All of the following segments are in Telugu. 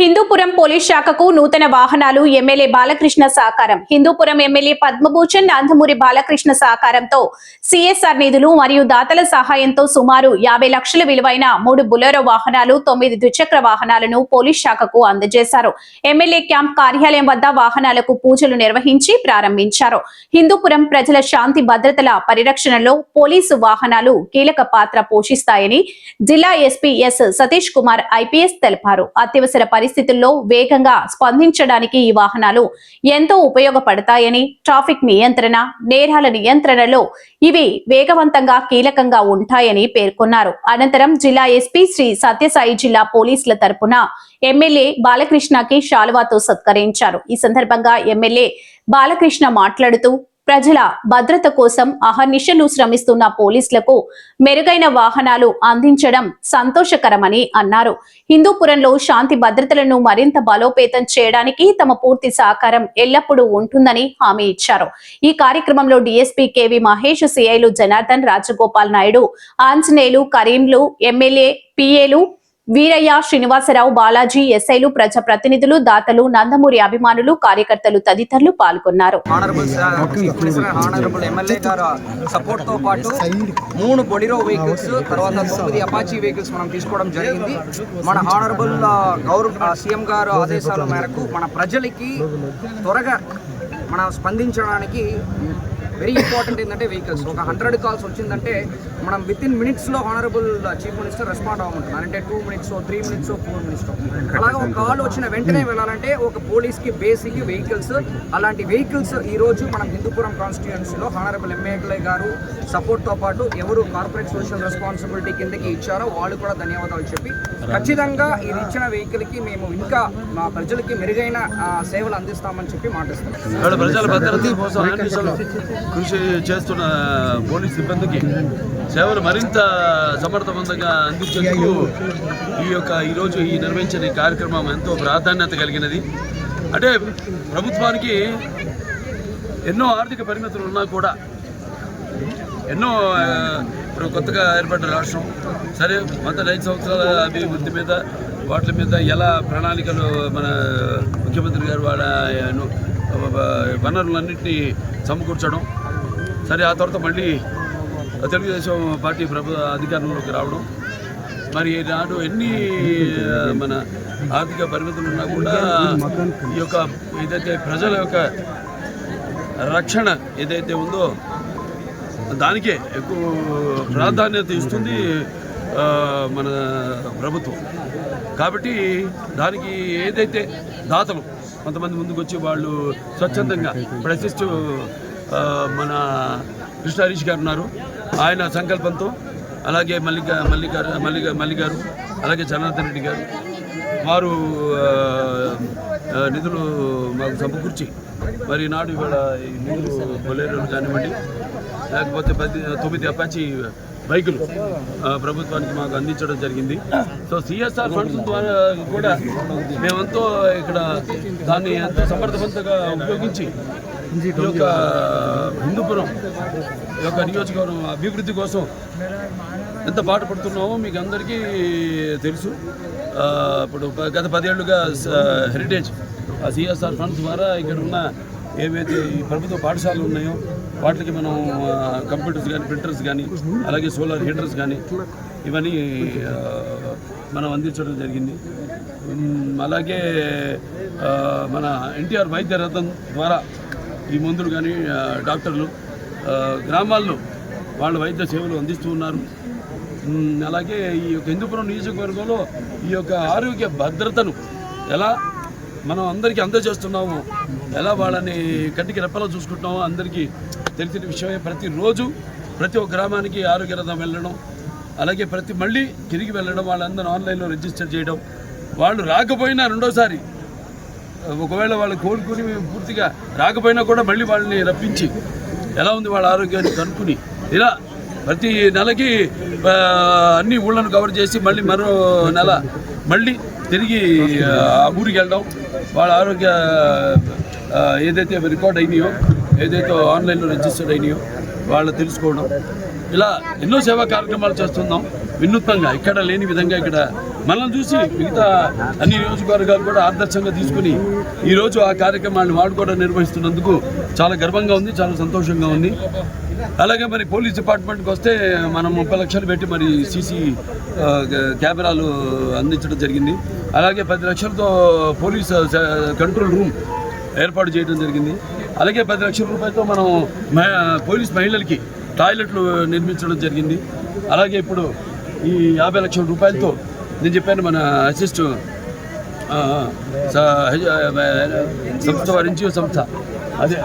హిందూపురం పోలీస్ శాఖకు నూతన వాహనాలు ఎమ్మెల్యే బాలకృష్ణ సహకారం. హిందూపురం ఎమ్మెల్యే పద్మభూషణ్ నందమూరి బాలకృష్ణ సహకారంతో సిఎస్ఆర్ నిధులు మరియు దాతల సహాయంతో సుమారు 50 లక్షల విలువైన 3 బులెరో వాహనాలు, 9 ద్విచక్ర వాహనాలను పోలీస్ శాఖకు అందజేశారు. ఎమ్మెల్యే క్యాంప్ కార్యాలయం వద్ద వాహనాలకు పూజలు నిర్వహించి ప్రారంభించారు. హిందూపురం ప్రజల శాంతి భద్రతల పరిరక్షణలో పోలీసు వాహనాలు కీలక పాత్ర పోషిస్తాయని జిల్లా SP yes Satish Kumar IPS తెలిపారు. అత్యవసర పరిస్థితుల్లో వేగంగా స్పందించడానికి ఈ వాహనాలు ఎంతో ఉపయోగపడతాయని, ట్రాఫిక్ నియంత్రణ, నేరాల నియంత్రణలో ఇవి వేగవంతంగా కీలకంగా ఉంటాయని పేర్కొన్నారు. అనంతరం జిల్లా ఎస్పీ శ్రీ సత్యసాయి జిల్లా పోలీసుల తరపున ఎమ్మెల్యే బాలకృష్ణకి శాలువాతో సత్కరించారు. ఈ సందర్భంగా ఎమ్మెల్యే బాలకృష్ణ మాట్లాడుతూ ప్రజల భద్రత కోసం అహర్నిశలు శ్రమిస్తున్న పోలీసులకు మెరుగైన వాహనాలు అందించడం సంతోషకరమని అన్నారు. హిందూపురంలో శాంతి భద్రతలను మరింత బలోపేతం చేయడానికి తమ పూర్తి సహకారం ఎల్లప్పుడూ ఉంటుందని హామీ ఇచ్చారు. ఈ కార్యక్రమంలో డీఎస్పీ కేవి మహేష్, సిఐలు జనార్దన్, రాజగోపాల్ నాయుడు, ఆంజనేయులు, కరీంలు, ఎమ్మెల్యే పిఏలు వీరయ్య, శ్రీనివాసరావు, బాలాజీ, ఎస్ఐలు, ప్రజాప్రతినిధులు, దాతలు, నందమూరి అభిమానులు, కార్యకర్తలు తదితరులు పాల్గొన్నారు. సపోర్ట్ తో పాటు 3 బొలిరో వెహికల్స్, తర్వాత 9 అపాచీ వెహికల్స్ మనం తీసుకోవడం జరిగింది. మన హానరబుల్ సీఎం గారు ఆదేశాల మేరకు మన ప్రజలకి త్వరగా మనం స్పందించడానికి వెరీ ఇంపార్టెంట్ ఏంటంటే వెహికల్స్. ఒక 100 కాల్స్ వచ్చిందంటే మనం వితిన్ మినిట్స్లో హానరబుల్ చీఫ్ మినిస్టర్ రెస్పాండ్ అవ్వమంటున్నారు. అంటే 2 మినిట్స్, 3 మినిట్స్, 4 మినిట్స్. అలాగే ఒక కాల్ వచ్చిన వెంటనే వెళ్ళాలంటే ఒక పోలీస్కి బేసిక్ వెహికల్స్, అలాంటి వెహికల్స్ ఈరోజు మనం హిందూపురం కాన్స్టిట్యుయెన్సీలో హానరబుల్ ఎమ్మెల్యే గారు సపోర్ట్తో పాటు ఎవరు కార్పొరేట్ సోషల్ రెస్పాన్సిబిలిటీ కిందకి ఇచ్చారో వాళ్ళు కూడా ధన్యవాదాలు చెప్పి, ఖచ్చితంగా ఇది ఇచ్చిన వెహికల్కి మేము ఇంకా మా ప్రజలకి మెరుగైన సేవలు అందిస్తామని చెప్పి మాటిస్తాం. ప్రజల భద్రత కోసం కృషి చేస్తున్న పోలీస్ సిబ్బందికి సేవలు మరింత సమర్థవంతంగా అందించేందుకు ఈరోజు ఈ నిర్వహించిన ఈ కార్యక్రమం ఎంతో ప్రాధాన్యత కలిగినది. అంటే ప్రభుత్వానికి ఎన్నో ఆర్థిక పరిమితులు ఉన్నా కూడా ఎన్నో ఇప్పుడు కొత్తగా ఏర్పడిన రాష్ట్రం సరే మొత్తం 5 సంవత్సరాల అభివృద్ధి మీద వాటి మీద ఎలా ప్రణాళికలు మన ముఖ్యమంత్రి గారు వాళ్ళ వనరులన్నింటినీ సమకూర్చడం సరే, ఆ తర్వాత మళ్ళీ తెలుగుదేశం పార్టీ అధికారంలోకి రావడం, మరి నాడు ఎన్ని మన ఆర్థిక పరిమితులు ఉన్నా కూడా ఈ యొక్క ఏదైతే ప్రజల యొక్క రక్షణ ఏదైతే ఉందో దానికే ఎక్కువ ప్రాధాన్యత ఇస్తుంది మన ప్రభుత్వం. కాబట్టి దానికి ఏదైతే దాతలు కొంతమంది ముందుకు వచ్చి వాళ్ళు స్వచ్ఛందంగా ప్రశిస్తూ మన కృష్ణ హరీష్ గారు ఉన్నారు, ఆయన సంకల్పంతో, అలాగే మల్లి గారు, అలాగే జనార్దన్ రెడ్డి గారు వారు నిధులు మాకు సమకూర్చి మరి నాడు ఇవాళ ఈ నిధులు బొలేరోలు కానివ్వండి, లేకపోతే 9 అపాచీ బైకులు ప్రభుత్వానికి మాకు అందించడం జరిగింది. సో సిఎస్ఆర్ ఫండ్స్ ద్వారా కూడా మేమంతో ఇక్కడ దాన్ని ఎంతో సమర్థవంతంగా ఉపయోగించి ఈ యొక్క హిందూపురం యొక్క నియోజకవర్గం అభివృద్ధి కోసం ఎంత పాటుపడుతున్నామో మీకు అందరికీ తెలుసు. ఇప్పుడు గత 10 ఏళ్లుగా హెరిటేజ్ సిఎస్ఆర్ ఫండ్స్ ద్వారా ఇక్కడ ఉన్న ఏవైతే ఈ ప్రభుత్వ పాఠశాలలు ఉన్నాయో వాటికి మనం కంప్యూటర్స్ కానీ, ప్రింటర్స్ కానీ, అలాగే సోలార్ హీటర్స్ కానీ ఇవన్నీ మనం అందించడం జరిగింది. అలాగే మన ఎన్టీఆర్ వైద్య రథం ద్వారా ఈ మందులు కానీ డాక్టర్లు గ్రామాల్లో వాళ్ళ వైద్య సేవలు అందిస్తూ ఉన్నారు. అలాగే ఈ యొక్క హిందూపురం నియోజకవర్గంలో ఈ యొక్క ఆరోగ్య భద్రతను ఎలా మనం అందరికీ అందజేస్తున్నామో, ఎలా వాళ్ళని కంటికి రెప్పలో చూసుకుంటున్నామో అందరికీ తెలిసిన విషయమే. ప్రతిరోజు ప్రతి ఒక్క గ్రామానికి ఆరోగ్య రథం వెళ్ళడం, అలాగే మళ్ళీ తిరిగి వెళ్ళడం, వాళ్ళందరూ ఆన్లైన్లో రిజిస్టర్ చేయడం, వాళ్ళు రాకపోయినా రెండోసారి ఒకవేళ వాళ్ళు కోలుకుని పూర్తిగా రాకపోయినా కూడా మళ్ళీ వాళ్ళని రప్పించి ఎలా ఉంది వాళ్ళ ఆరోగ్యాన్ని కనుక్కుని ఇలా ప్రతి నెలకి అన్ని ఊళ్ళను కవర్ చేసి మళ్ళీ మరో నెల మళ్ళీ తిరిగి ఆ ఊరికి వెళ్ళడం, వాళ్ళ ఆరోగ్య ఏదైతే రికార్డ్ అయినాయో, ఏదైతే ఆన్లైన్లో రిజిస్టర్డ్ అయినాయో వాళ్ళు తెలుసుకోవడం, ఇలా ఎన్నో సేవా కార్యక్రమాలు చేస్తున్నాం వినూత్నంగా. ఇక్కడ లేని విధంగా ఇక్కడ మనల్ని చూసి మిగతా అన్ని నియోజకవర్గాలు కూడా ఆదర్శంగా తీసుకుని ఈరోజు ఆ కార్యక్రమాన్ని వాడు కూడా నిర్వహిస్తున్నందుకు చాలా గర్వంగా ఉంది, చాలా సంతోషంగా ఉంది. అలాగే మరి పోలీస్ డిపార్ట్మెంట్కి వస్తే మనం 30 లక్షలు పెట్టి మరి సీసీ కెమెరాలు అందించడం జరిగింది. అలాగే 10 లక్షలతో పోలీస్ కంట్రోల్ రూమ్ ఏర్పాటు చేయడం జరిగింది. అలాగే 10 లక్షల రూపాయలతో మనం పోలీస్ మహిళలకి టాయిలెట్లు నిర్మించడం జరిగింది. అలాగే ఇప్పుడు ఈ 50 లక్షల రూపాయలతో నేను చెప్పాను మన అసిస్ట్ సంస్థ వారించి సంస్థ అదే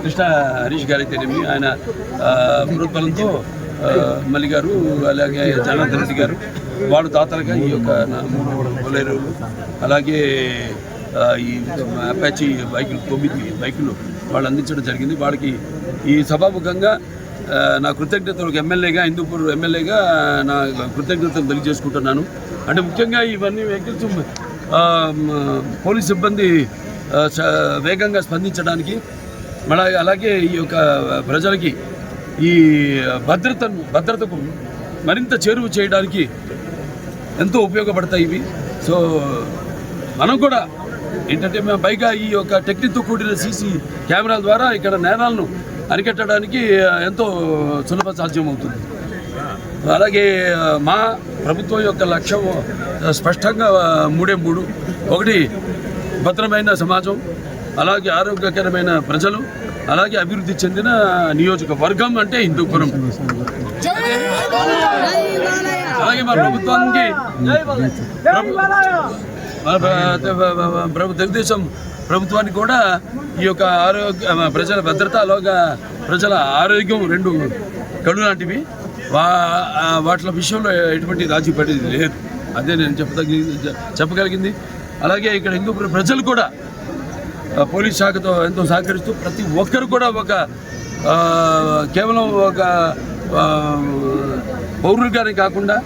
కృష్ణ హరీష్ గారు అయితేనేమి ఆయన ప్రోత్బలంతో మల్లి గారు అలాగే జనార్దన్ రెడ్డి గారు వాళ్ళు దాతలుగా ఈ యొక్క బొలెరో అలాగే ఈ అపాచీ బైకులు 9 బైకులు వాళ్ళు అందించడం జరిగింది. వాళ్ళకి ఈ సభాముఖంగా నా కృతజ్ఞతలు ఎమ్మెల్యేగా హిందూపూర్ ఎమ్మెల్యేగా నా కృతజ్ఞతలు తెలియజేసుకుంటున్నాను. అంటే ముఖ్యంగా ఇవన్నీ వెహికల్స్ పోలీస్ సిబ్బంది వేగంగా స్పందించడానికి అలాగే ఈ యొక్క ప్రజలకి ఈ భద్రతకు మరింత చేరువ చేయడానికి ఎంతో ఉపయోగపడతాయి ఇవి. సో మనం కూడా ఏంటంటే మేము పైగా ఈ యొక్క టెక్నిక్తో కూడిన సీసీ కెమెరాల ద్వారా ఇక్కడ నేరాలను అరికట్టడానికి ఎంతో సులభ సాధ్యమవుతుంది. అలాగే మా ప్రభుత్వం యొక్క లక్ష్యం స్పష్టంగా 3 ఒకటి భద్రమైన సమాజం, అలాగే ఆరోగ్యకరమైన ప్రజలు, అలాగే అభివృద్ధి చెందిన నియోజకవర్గం అంటే హిందూపురం. అలాగే మా ప్రభుత్వానికి తెలుగుదేశం ప్రభుత్వానికి కూడా ఈ యొక్క ప్రజల భద్రత అలాగా ప్రజల ఆరోగ్యం 2 కళ్ళు లాంటివి. వాటి విషయంలో ఎటువంటి రాజీ పడేది లేదు. అదే నేను చెప్పగలిగింది. అలాగే ఇక్కడ హిందూపురం ప్రజలు కూడా పోలీస్ శాఖతో ఎంతో సహకరిస్తూ ప్రతి ఒక్కరు కూడా కేవలం ఒక పౌరులుగానే కాకుండా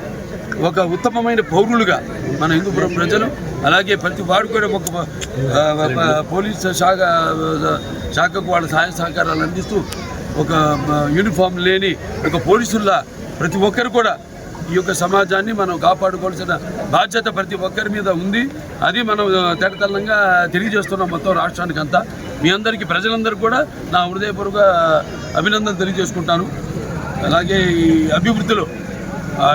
ఒక ఉత్తమమైన పౌరులుగా మన హిందూపురం ప్రజలు అలాగే ప్రతి వాడు కూడా ఒక పోలీస్ శాఖకు వాళ్ళ సహాయ సహకారాలు అందిస్తూ ఒక యూనిఫామ్ లేని ఒక పోలీసుల్లా ప్రతి ఒక్కరు కూడా ఈ యొక్క సమాజాన్ని మనం కాపాడుకోవాల్సిన బాధ్యత ప్రతి ఒక్కరి మీద ఉంది. అది మనం తేటతెల్లంగా తెలియజేస్తున్నాం మొత్తం రాష్ట్రానికి అంతా. మీ అందరికీ ప్రజలందరికీ కూడా నా హృదయపూర్వక అభినందన తెలియజేసుకుంటాను. అలాగే ఈ అభివృద్ధిలో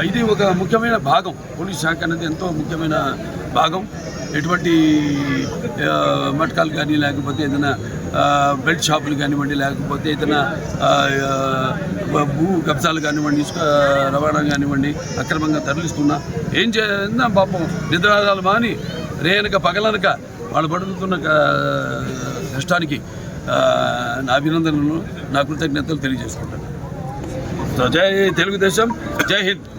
ఇది ఒక ముఖ్యమైన భాగం. పోలీస్ శాఖ అనేది ఎంతో ముఖ్యమైన భాగం. ఎటువంటి మట్కాలు కానీ లేకపోతే ఏదైనా బెల్ట్ షాపులు కానివ్వండి, లేకపోతే ఏదైనా భూ కబ్జాలు కానివ్వండి, ఇసుక రవాణా కానివ్వండి, అక్రమంగా తరలిస్తున్నా ఏం చేయాలన్నా పాపం నిద్రాదాలు మాని రేనక పగలనక వాళ్ళు పడుతున్న కష్టానికి నా అభినందనలు, నా కృతజ్ఞతలు తెలియజేసుకుంటాను. జై తెలుగుదేశం, జై హింద్.